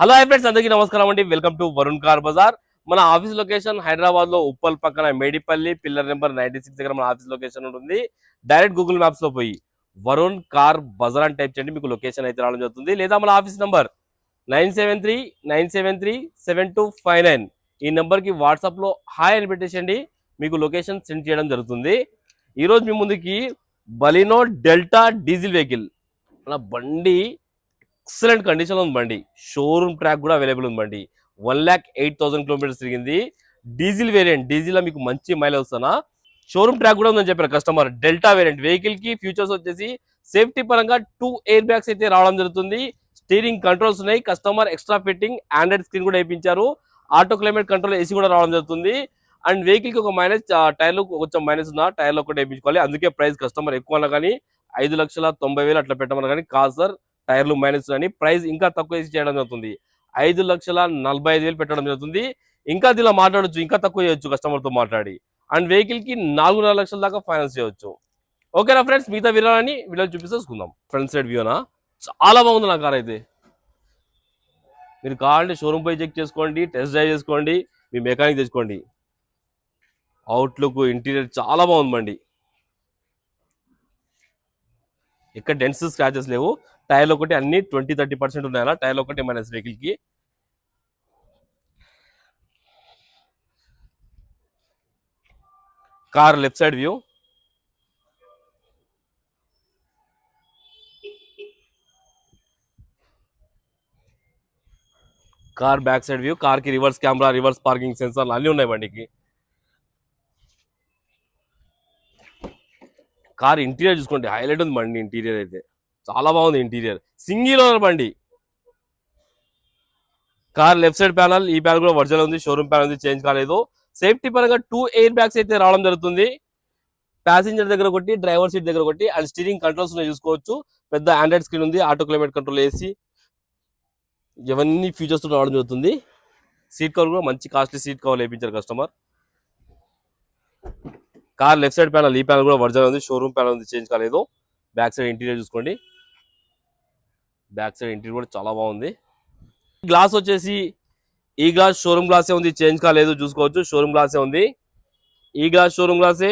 Hello hi friends, అందరికీ నమస్కారం అండి. Welcome to Varun car Bazaar. మన ఆఫీస్ లొకేషన్ హైదరాబాద్ లో ఉప్పల్ పక్కన మేడిపల్లి పిల్లర్ నెంబర్ 96 దగ్గర మన ఆఫీస్ లొకేషన్ ఉంటుంది. డైరెక్ట్ గూగుల్ మ్యాప్స్ లో పోయి వరుణ్ కార్ బజార్ అని టైప్ చేయండి, మీకు లొకేషన్ అయితే రావడం జరుగుతుంది. లేదా మన ఆఫీస్ నంబర్ 9739737259 ఈ నెంబర్ కి వాట్సాప్ లో హాయ్ అని పెట్టేసండి, మీకు లొకేషన్ సెండ్ చేయడం జరుగుతుంది. ఈ రోజు మీ ముందుకి బలినో డెల్టా డీజిల్ వెహికల్, మన బండి ఎక్సలెంట్ కండిషన్ లో ఉంది. బండి షోరూమ్ ట్రాక్ కూడా అవైలబుల్ ఉంది. బండి 1,08,000 కిలోమీటర్స్ తిరిగింది. డీజిల్ వేరియంట్, డీజిల్ లో మీకు మంచి మైలేజ్ వస్తున్నా. షోరూమ్ ట్రాక్ కూడా ఉందని చెప్పారు కస్టమర్. డెల్టా వేరియంట్ వెహికల్ కి ఫ్యూచర్స్ వచ్చేసి సేఫ్టీ పరంగా 2 ఎయిర్ బ్యాగ్స్ అయితే రావడం జరుగుతుంది. స్టీరింగ్ కంట్రోల్స్ ఉన్నాయి. Customer extra fitting Android screen కూడా వేయించారు. ఆటో క్లైమేట్ కంట్రోల్ ఏసీ కూడా రావడం జరుగుతుంది. అండ్ వెహికల్ కి ఒక మైనస్, టైర్లు కొంచెం మైనస్ ఉన్న టైర్లు ఒకటి వేయించుకోవాలి. అందుకే ప్రైస్ కస్టమర్ ఎక్కువ అన్నా కానీ 5,90,000 అట్లా పెట్టమన్నా కానీ కాదు సార్, టైర్లు మైనస్ అని ప్రైస్ ఇంకా తక్కువ వేసి చేయడం జరుగుతుంది. 5,45,000 పెట్టడం జరుగుతుంది. ఇంకా దీనిలో మాట్లాడొచ్చు, ఇంకా తక్కువ చేయొచ్చు కస్టమర్ తో మాట్లాడి. అండ్ వెహికల్ కి 4.5 లక్షల దాకా ఫైనాన్స్ చేయొచ్చు. ఓకేనా ఫ్రెండ్స్, మిగతా వివరాలని వీడియో చూపిస్తేసుకుందాం. ఫ్రంట్ సైడ్ వ్యూనా చాలా బాగుంది నా కార్ అయితే. మీరు కావాలంటే షోరూమ్ పోయి చెక్ చేసుకోండి, టెస్ట్ డ్రైవ్ చేసుకోండి, మీ మెకానిక్ తెచ్చుకోండి. అవుట్లుక్ ఇంటీరియర్ చాలా బాగుందండి. ఇక్కడ డెన్స్ స్క్రాచెస్ లేవు. టైర్లు ఒకటి అన్ని 20-30% ఉన్నాయన్న. టైర్లు ఒకటి మైనస్ వెహికల్ కి. Car left side view, car back side view, car కి రివర్స్ కెమెరా, రివర్స్ పార్కింగ్ సెన్సార్లు అన్ని ఉన్నాయి బండికి. కార్ ఇంటీరియర్ చూసుకోండి, హైలైట్ ఉంది బండి. ఇంటీరియర్ అయితే చాలా బాగుంది. ఇంటీరియర్ సింగిల్ ఓనర్ బండి. కార్ లెఫ్ట్ సైడ్ ప్యానల్, ఈ ప్యానల్ కూడా ఒరిజినల్ ఉంది. షోరూమ్ ప్యానల్ ఉంది, చేంజ్ కాలేదు. సేఫ్టీ పరంగా 2 ఎయిర్ బ్యాగ్స్ అయితే రావడం జరుగుతుంది. ప్యాసింజర్ దగ్గర ఒకటి, డ్రైవర్ సీట్ దగ్గర ఒకటి. అండ్ స్టీరింగ్ కంట్రోల్స్ చూసుకోవచ్చు. పెద్ద ఆండ్రాయిడ్ స్క్రీన్ ఉంది, ఆటో క్లైమేట్ కంట్రోల్, ఏసీ, ఇవన్నీ ఫీచర్స్ రావడం జరుగుతుంది. సీట్ కవర్ కూడా మంచి కాస్ట్లీ సీట్ కవర్ వేయించారు customer. Car left side panel, ఈ ప్యానల్ కూడా ఒరిజినల్ ఉంది. షోరూమ్ ప్యానల్ ఉంది, చేంజ్ కాలేదు. బ్యాక్ సైడ్ ఇంటీరియర్ చూసుకోండి. బ్యాక్ సైడ్ ఇంటీరియర్ కూడా చాలా బాగుంది. గ్లాస్ వచ్చేసి ఈ గ్లాస్ షోరూమ్ గ్లాసే ఉంది, చేంజ్ కాలేదు. చూసుకోవచ్చు, షోరూమ్ గ్లాసే ఉంది. ఈ గ్లాస్ షోరూమ్ గ్లాసే,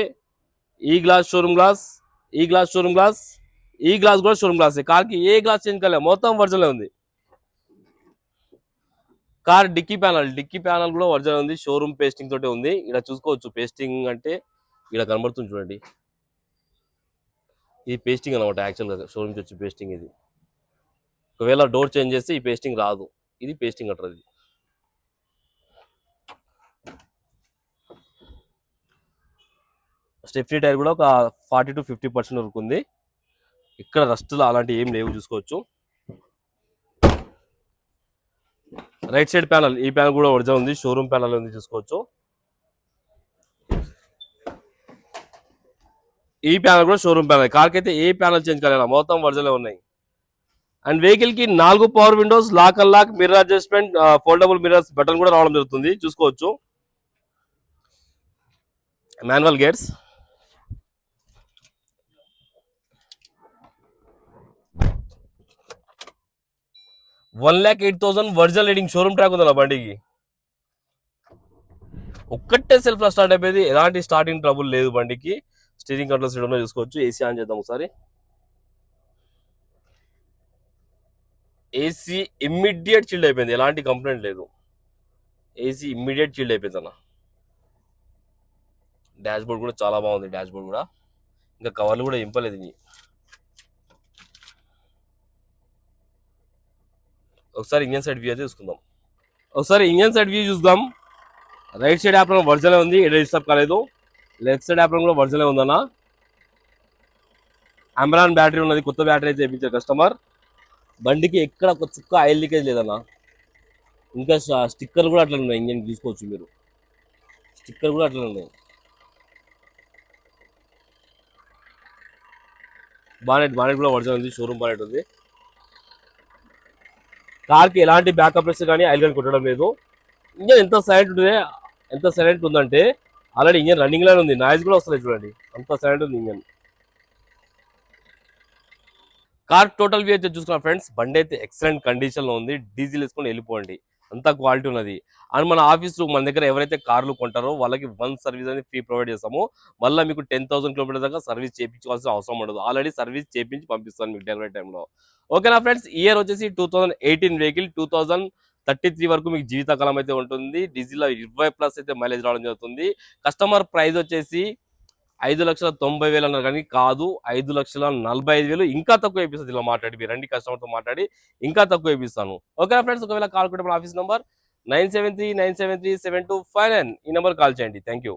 ఈ గ్లాస్ షోరూమ్ గ్లాస్, ఈ గ్లాస్ షోరూమ్ గ్లాస్, ఈ గ్లాస్ కూడా షోరూమ్ గ్లాసే. కార్ కి ఏ గ్లాస్ చేంజ్ కాలేదు, మొత్తం ఒరిజినల్ ఉంది. Car dickey panel, dickey panel కూడా ఒరిజినల్ ఉంది. షోరూమ్ పేస్టింగ్ తోటే ఉంది. ఇక్కడ చూసుకోవచ్చు, పేస్టింగ్ అంటే ఇక్కడ కనబడుతుంది చూడండి. ఇది పేస్టింగ్ అనమాట. యాక్చువల్గా షోరూమ్ నుంచి వచ్చి పేస్టింగ్ ఇది. ఒకవేళ డోర్ చేంజ్ చేస్తే ఈ పేస్టింగ్ రాదు, ఇది పేస్టింగ్ అంటారు. ఇది స్టెఫ్నీ టైర్ కూడా ఒక 40-50% వరకు ఉంది. ఇక్కడ రస్టులు అలాంటి ఏం లేవు, చూసుకోవచ్చు. రైట్ సైడ్ ప్యానల్, ఈ ప్యానల్ కూడా ఒరిజినల్ ఉంది. షోరూమ్ ప్యానల్ ఉంది, చూసుకోవచ్చు. ఈ ప్యానల్ కూడా షోరూమ్ ప్యానల్. కార్కి అయితే ఏ ప్యానల్ చేంజ్ కాలేదు, మొత్తం ఒరిజినల్ ఉన్నాయి. అండ్ వెహికల్ కి 4 power windows, lock and lock, mirror adjustment, foldable mirrors button కూడా రావడం జరుగుతుంది, చూసుకోవచ్చు. Manual gears, $1,08,000 original reading showroom track ఉంది నా బండికి. ఒక్కటే సెల్ఫ్ లో స్టార్ట్ అయిపోయింది, ఎలాంటి స్టార్టింగ్ ట్రబుల్ లేదు బండికి. స్టీరింగ్ కంట్రోల్స్ చూసుకోవచ్చు. ఏసీ ఆన్ చేద్దాం ఒకసారి. ఏసీ ఇమ్మీడియట్ చిల్డ్ అయిపోయింది, ఎలాంటి కంప్లైంట్ లేదు. ఏసీ ఇమ్మీడియట్ చిల్డ్ అయిపోయింది అన్న. డాష్ బోర్డ్ కూడా చాలా బాగుంది. డాష్ బోర్డ్ కూడా ఇంకా కవర్లు కూడా ఇంపలేదు. ఒకసారి ఇంజన్ సైడ్ వ్యూ అయితే చూసుకుందాం. ఒకసారి ఇంజన్ సైడ్ వ్యూ చూద్దాం. రైట్ సైడ్ యాప్లో ఒరిజినల్ ఉంది, ఎక్కడ డిస్టర్బ్ కాలేదు. లెఫ్ట్ సైడ్ యాప్లో కూడా ఒరిజినల్ ఉందన్న. అమెరాన్ బ్యాటరీ ఉన్నది, కొత్త బ్యాటరీ అయితే తెప్పించారు కస్టమర్. బండికి ఎక్కడ ఒక చుక్క ఆయిల్ లీకేజ్ లేదన్న. ఇంకా స్టిక్కర్ కూడా అట్లా ఉన్నాయి, ఇంజన్ తీసుకోవచ్చు మీరు. స్టిక్కర్ కూడా అట్లా ఉన్నాయి. బానెట్ కూడా ఒరిజినల్ ఉంది, షోరూమ్ బానెట్ ఉంది. కార్కి ఎలాంటి బ్యాకప్ ప్రెస్ కానీ ఆయిల్ కానీ కొట్టడం లేదు. ఇంజన్ ఎంత సైలెంట్ ఉందంటే ఆల్రెడీ ఇంజన్ రన్నింగ్ లోనే ఉంది. నాయిస్ కూడా వస్తుంది చూడండి, అంత సైలెంట్ ఉంది ఇంజన్. కార్ టోటల్ వ్యూ అయితే చూసుకున్న ఫ్రెండ్స్, బండి అయితే ఎక్సలెంట్ కండిషన్ లో ఉంది. డీజిల్ వేసుకొని వెళ్ళిపోండి, అంత క్వాలిటీ ఉన్నది. అండ్ మన ఆఫీస్ మన దగ్గర ఎవరైతే కార్లు కొంటారో వాళ్ళకి 1 సర్వీస్ అనేది ఫ్రీ ప్రొవైడ్ చేస్తాము. మళ్ళీ మీకు 10,000 కిలోమీటర్ దాకా సర్వీస్ చేయించుకోవాల్సిన అవసరం ఉండదు. ఆల్రెడీ సర్వీస్ చేయించి పంపిస్తాను మీకు డెలివరీ టైంలో. ఓకేనా ఫ్రెండ్స్, ఇయర్ వచ్చేసి 2018 వెహికల్, 2033 వరకు మీకు జీవితకాలం అయితే ఉంటుంది. డీజిల్ 20+ అయితే మైలేజ్ రావడం జరుగుతుంది. కస్టమర్ ప్రైస్ వచ్చేసి 5,90,000 అన్నారు కానీ కాదు, 5,45,000, ఇంకా తక్కువ ఇప్పిస్తుంది. ఇలా మాట్లాడి మీరు రండి, కస్టమర్తో మాట్లాడి ఇంకా తక్కువ ఇప్పిస్తాను. ఓకేనా ఫ్రెండ్స్, ఒకవేళ కాల్ కొట్టే మన ఆఫీస్ నెంబర్ 9739737259, ఈ నెంబర్ కాల్ చేయండి. Thank you.